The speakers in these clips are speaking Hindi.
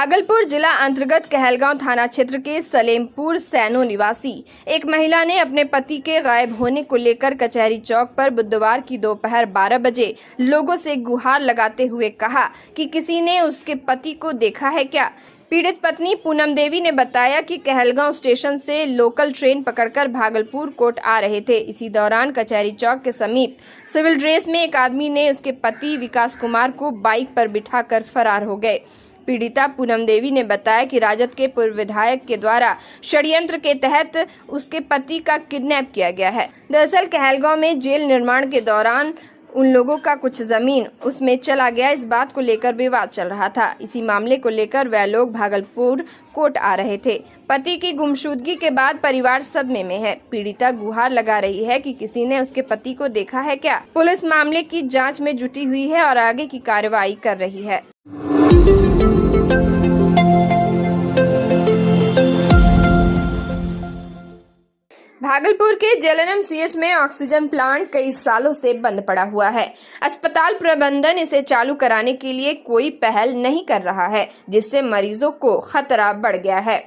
भागलपुर जिला अंतर्गत कहलगांव थाना क्षेत्र के सलेमपुर सैनो निवासी एक महिला ने अपने पति के गायब होने को लेकर कचहरी चौक पर बुधवार की दोपहर 12 बजे लोगों से गुहार लगाते हुए कहा कि किसी ने उसके पति को देखा है क्या। पीड़ित पत्नी पूनम देवी ने बताया कि कहलगांव स्टेशन से लोकल ट्रेन पकड़कर भागलपुर कोर्ट आ रहे थे। इसी दौरान कचहरी चौक के समीप सिविल ड्रेस में एक आदमी ने उसके पति विकास कुमार को बाइक पर बिठाकर फरार हो गए। पीड़िता पूनम देवी ने बताया कि राजद के पूर्व विधायक के द्वारा षड्यंत्र के तहत उसके पति का किडनैप किया गया है। दरअसल कहलगांव में जेल निर्माण के दौरान उन लोगों का कुछ जमीन उसमें चला गया, इस बात को लेकर विवाद चल रहा था। इसी मामले को लेकर वह लोग भागलपुर कोर्ट आ रहे थे। पति की गुमशुदगी के बाद परिवार सदमे में है। पीड़िता गुहार लगा रही है कि किसी ने उसके पति को देखा है क्या। पुलिस मामले की जांच में जुटी हुई है और आगे की कार्रवाई कर रही है। भागलपुर के जेएलएनएमसीएच में ऑक्सीजन प्लांट कई सालों से बंद पड़ा हुआ है। अस्पताल प्रबंधन इसे चालू कराने के लिए कोई पहल नहीं कर रहा है, जिससे मरीजों को खतरा बढ़ गया है।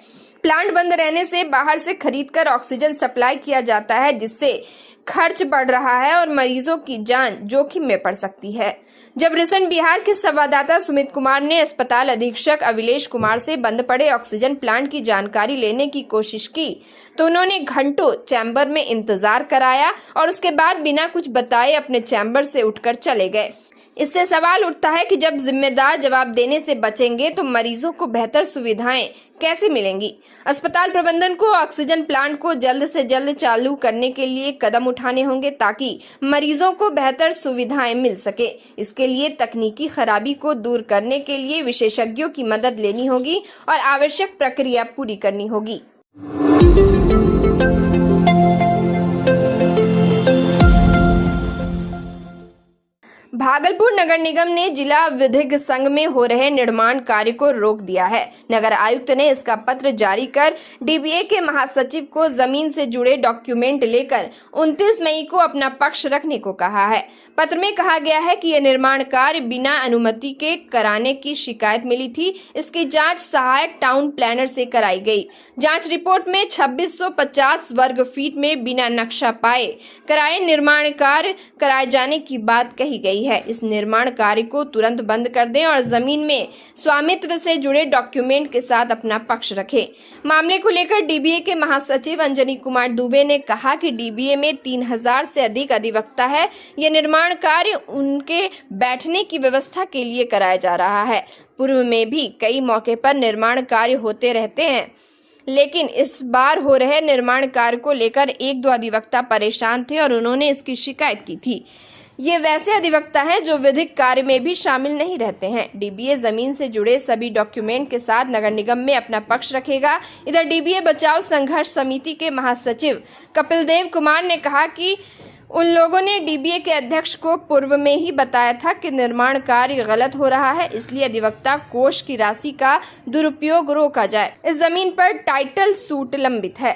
प्लांट बंद रहने से बाहर से खरीदकर ऑक्सीजन सप्लाई किया जाता है, जिससे खर्च बढ़ रहा है और मरीजों की जान जोखिम में पड़ सकती है। जब रिसेंट बिहार के संवाददाता सुमित कुमार ने अस्पताल अधीक्षक अविलेश कुमार से बंद पड़े ऑक्सीजन प्लांट की जानकारी लेने की कोशिश की तो उन्होंने घंटों चैम्बर में इंतजार कराया और उसके बाद बिना कुछ बताए अपने चैम्बर से उठकर चले गए। इससे सवाल उठता है कि जब जिम्मेदार जवाब देने से बचेंगे तो मरीजों को बेहतर सुविधाएं कैसे मिलेंगी। अस्पताल प्रबंधन को ऑक्सीजन प्लांट को जल्द से जल्द चालू करने के लिए कदम उठाने होंगे ताकि मरीजों को बेहतर सुविधाएं मिल सके। इसके लिए तकनीकी खराबी को दूर करने के लिए विशेषज्ञों की मदद लेनी होगी और आवश्यक प्रक्रिया पूरी करनी होगी। भागलपुर नगर निगम ने जिला विधिक संघ में हो रहे निर्माण कार्य को रोक दिया है। नगर आयुक्त ने इसका पत्र जारी कर डीबीए के महासचिव को जमीन से जुड़े डॉक्यूमेंट लेकर 29 मई को अपना पक्ष रखने को कहा है। पत्र में कहा गया है कि यह निर्माण कार्य बिना अनुमति के कराने की शिकायत मिली थी। इसकी जांच सहायक टाउन प्लानर से कराई गई। जांच रिपोर्ट में 2650 वर्ग फीट में बिना नक्शा पाए कराए निर्माण कार्य कराए जाने की बात कही गई है। इस निर्माण कार्य को तुरंत बंद कर दें और जमीन में स्वामित्व से जुड़े डॉक्यूमेंट के साथ अपना पक्ष रखें। मामले को लेकर डीबीए के महासचिव अंजनी कुमार दुबे ने कहा कि डीबीए में 3000 से अधिक अधिवक्ता है। यह निर्माण कार्य उनके बैठने की व्यवस्था के लिए कराया जा रहा है। पूर्व में भी कई मौके पर निर्माण कार्य होते रहते हैं, लेकिन इस बार हो रहे निर्माण कार्य को लेकर 1-2 अधिवक्ता परेशान थे और उन्होंने इसकी शिकायत की थी। ये वैसे अधिवक्ता हैं जो विधिक कार्य में भी शामिल नहीं रहते हैं। डीबीए जमीन से जुड़े सभी डॉक्यूमेंट के साथ नगर निगम में अपना पक्ष रखेगा। इधर डीबीए बचाओ संघर्ष समिति के महासचिव कपिल देव कुमार ने कहा कि उन लोगों ने डीबीए के अध्यक्ष को पूर्व में ही बताया था कि निर्माण कार्य गलत हो रहा है, इसलिए अधिवक्ता कोष की राशि का दुरुपयोग रोका जाए। इस जमीन पर टाइटल सूट लंबित है।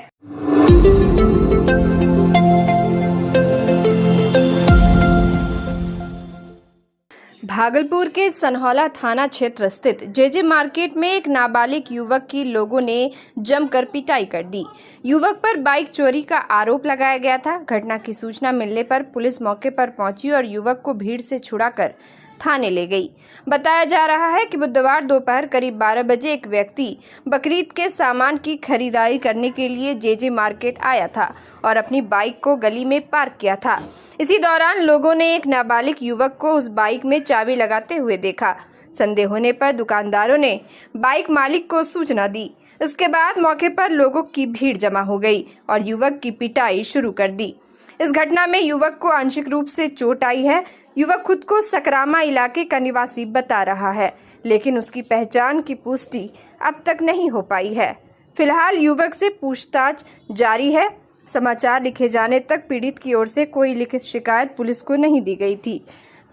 भागलपुर के सनहौला थाना क्षेत्र स्थित जेजे मार्केट में एक नाबालिग युवक की लोगों ने जमकर पिटाई कर दी। युवक पर बाइक चोरी का आरोप लगाया गया था। घटना की सूचना मिलने पर पुलिस मौके पर पहुंची और युवक को भीड़ से छुड़ाकर थाने ले गई। बताया जा रहा है कि बुधवार दोपहर करीब 12 बजे एक व्यक्ति बकरीद के सामान की खरीदारी करने के लिए जेजे मार्केट आया था और अपनी बाइक को गली में पार्क किया था। इसी दौरान लोगों ने एक नाबालिग युवक को उस बाइक में चाबी लगाते हुए देखा। संदेह होने पर दुकानदारों ने बाइक मालिक को सूचना दी। इसके बाद मौके पर लोगों की भीड़ जमा हो गई और युवक की पिटाई शुरू कर दी। इस घटना में युवक को आंशिक रूप से चोट आई है। युवक खुद को सकरामा इलाके का निवासी बता रहा है, लेकिन उसकी पहचान की पुष्टि अब तक नहीं हो पाई है। फिलहाल युवक से पूछताछ जारी है। समाचार लिखे जाने तक पीड़ित की ओर से कोई लिखित शिकायत पुलिस को नहीं दी गई थी।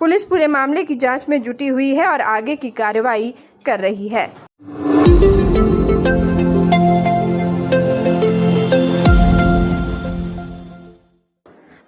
पुलिस पूरे मामले की जांच में जुटी हुई है और आगे की कार्रवाई कर रही है।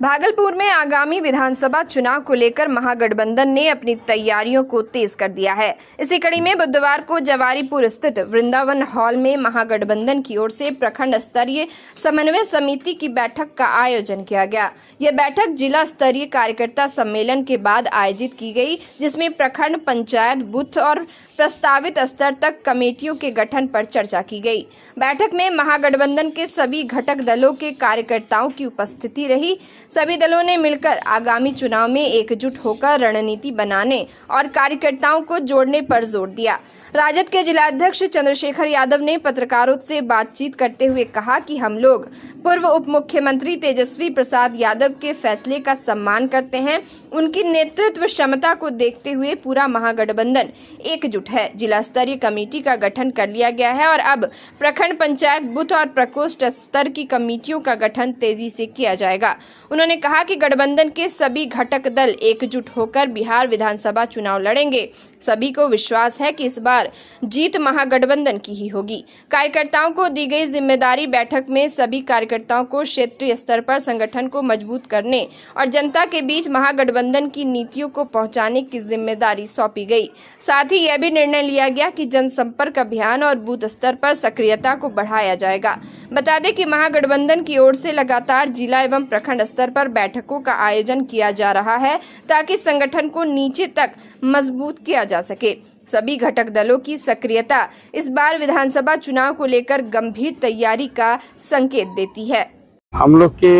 भागलपुर में आगामी विधानसभा चुनाव को लेकर महागठबंधन ने अपनी तैयारियों को तेज कर दिया है। इसी कड़ी में बुधवार को जवारीपुर स्थित वृंदावन हॉल में महागठबंधन की ओर से प्रखंड स्तरीय समन्वय समिति की बैठक का आयोजन किया गया। यह बैठक जिला स्तरीय कार्यकर्ता सम्मेलन के बाद आयोजित की गई, जिसमें प्रखंड, पंचायत, बूथ और प्रस्तावित स्तर तक कमेटियों के गठन पर चर्चा की गई। बैठक में महागठबंधन के सभी घटक दलों के कार्यकर्ताओं की उपस्थिति रही। सभी दलों ने मिलकर आगामी चुनाव में एकजुट होकर रणनीति बनाने और कार्यकर्ताओं को जोड़ने पर जोर दिया। राजद के जिलाध्यक्ष चंद्रशेखर यादव ने पत्रकारों से बातचीत करते हुए कहा कि हम लोग पूर्व उप मुख्यमंत्री तेजस्वी प्रसाद यादव के फैसले का सम्मान करते हैं। उनकी नेतृत्व क्षमता को देखते हुए पूरा महागठबंधन एकजुट है। जिला स्तरीय कमेटी का गठन कर लिया गया है और अब प्रखंड, पंचायत, बूथ और प्रकोष्ठ स्तर की कमेटियों का गठन तेजी से किया जाएगा। उन्होंने कहा कि गठबंधन के सभी घटक दल एकजुट होकर बिहार विधानसभा चुनाव लड़ेंगे। सभी को विश्वास है कि इस बार जीत महागठबंधन की ही होगी। कार्यकर्ताओं को दी गई जिम्मेदारी बैठक में सभी कार्यकर्ताओं को क्षेत्रीय स्तर पर संगठन को मजबूत करने और जनता के बीच महागठबंधन की नीतियों को पहुंचाने की जिम्मेदारी सौंपी गई। साथ ही यह भी निर्णय लिया गया कि जनसंपर्क अभियान और बूथ स्तर पर सक्रियता को बढ़ाया जाएगा। बता दें कि महागठबंधन की ओर से लगातार जिला एवं प्रखंड स्तर पर बैठकों का आयोजन किया जा रहा है ताकि संगठन को नीचे तक मजबूत किया जा सके। सभी घटक दलों की सक्रियता इस बार विधानसभा चुनाव को लेकर गंभीर तैयारी का संकेत देती है। हम लोग के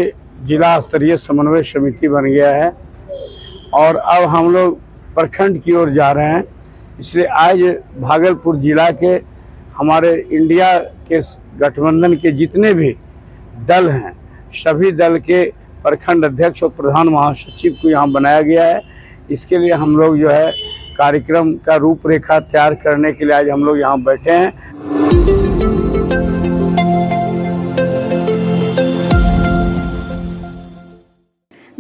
जिला स्तरीय समन्वय समिति बन गया है और अब हम लोग प्रखंड की ओर जा रहे हैं। इसलिए आज भागलपुर जिला के हमारे इंडिया के गठबंधन के जितने भी दल हैं, सभी दल के प्रखंड अध्यक्ष और प्रधान महासचिव को यहाँ बनाया गया है। इसके लिए हम लोग जो है कार्यक्रम का रूपरेखा तैयार करने के लिए आज हम लोग यहाँ बैठे हैं।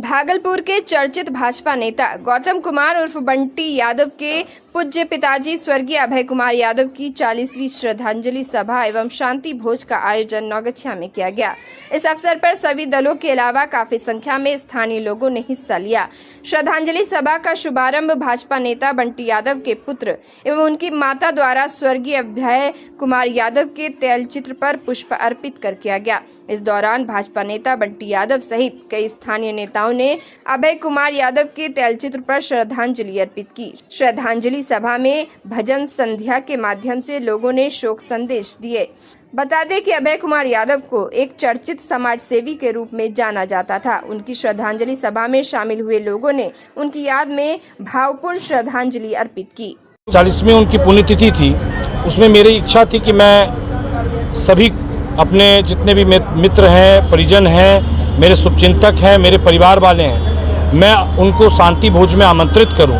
भागलपुर के चर्चित भाजपा नेता गौतम कुमार उर्फ बंटी यादव के पूज्य पिताजी स्वर्गीय अभय कुमार यादव की 40वीं श्रद्धांजलि सभा एवं शांति भोज का आयोजन नौगछिया में किया गया। इस अवसर पर सभी दलों के अलावा काफी संख्या में स्थानीय लोगों ने हिस्सा लिया। श्रद्धांजलि सभा का शुभारंभ भाजपा नेता बंटी यादव के पुत्र एवं उनकी माता द्वारा स्वर्गीय अभय कुमार यादव के तैलचित्र पर पुष्प अर्पित कर किया गया। इस दौरान भाजपा नेता बंटी यादव सहित कई स्थानीय नेताओं ने अभय कुमार यादव के तैलचित्र पर श्रद्धांजलि अर्पित की। श्रद्धांजलि सभा में भजन संध्या के माध्यम से लोगों ने शोक संदेश दिए। बता दें कि अभय कुमार यादव को एक चर्चित समाज सेवी के रूप में जाना जाता था। उनकी श्रद्धांजलि सभा में शामिल हुए लोगों ने उनकी याद में भावपूर्ण श्रद्धांजलि अर्पित की। 40वीं उनकी पुण्यतिथि थी, उसमें मेरी इच्छा थी कि मैं सभी अपने जितने भी मित्र हैं, परिजन हैं, मेरे शुभचिंतक हैं, मेरे परिवार वाले हैं, मैं उनको शांति भोज में आमंत्रित करूं।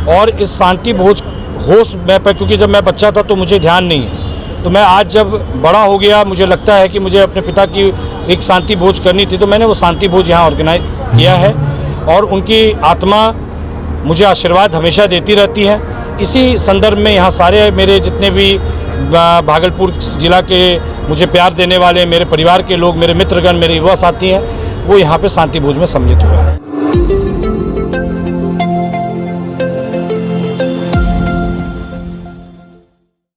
और इस शांति भोज होश मैं पर, क्योंकि जब मैं बच्चा था तो मुझे ध्यान नहीं है, तो मैं आज जब बड़ा हो गया मुझे लगता है कि मुझे अपने पिता की एक शांति भोज करनी थी, तो मैंने वो शांति भोज यहाँ ऑर्गेनाइज किया है और उनकी आत्मा मुझे आशीर्वाद हमेशा देती रहती है। इसी संदर्भ में यहाँ सारे मेरे जितने भी भागलपुर जिला के मुझे प्यार देने वाले मेरे परिवार के लोग, मेरे मित्रगण, मेरे युवा साथी हैं, वो यहाँ पे शांति भोज में सम्मिलित हुए हैं।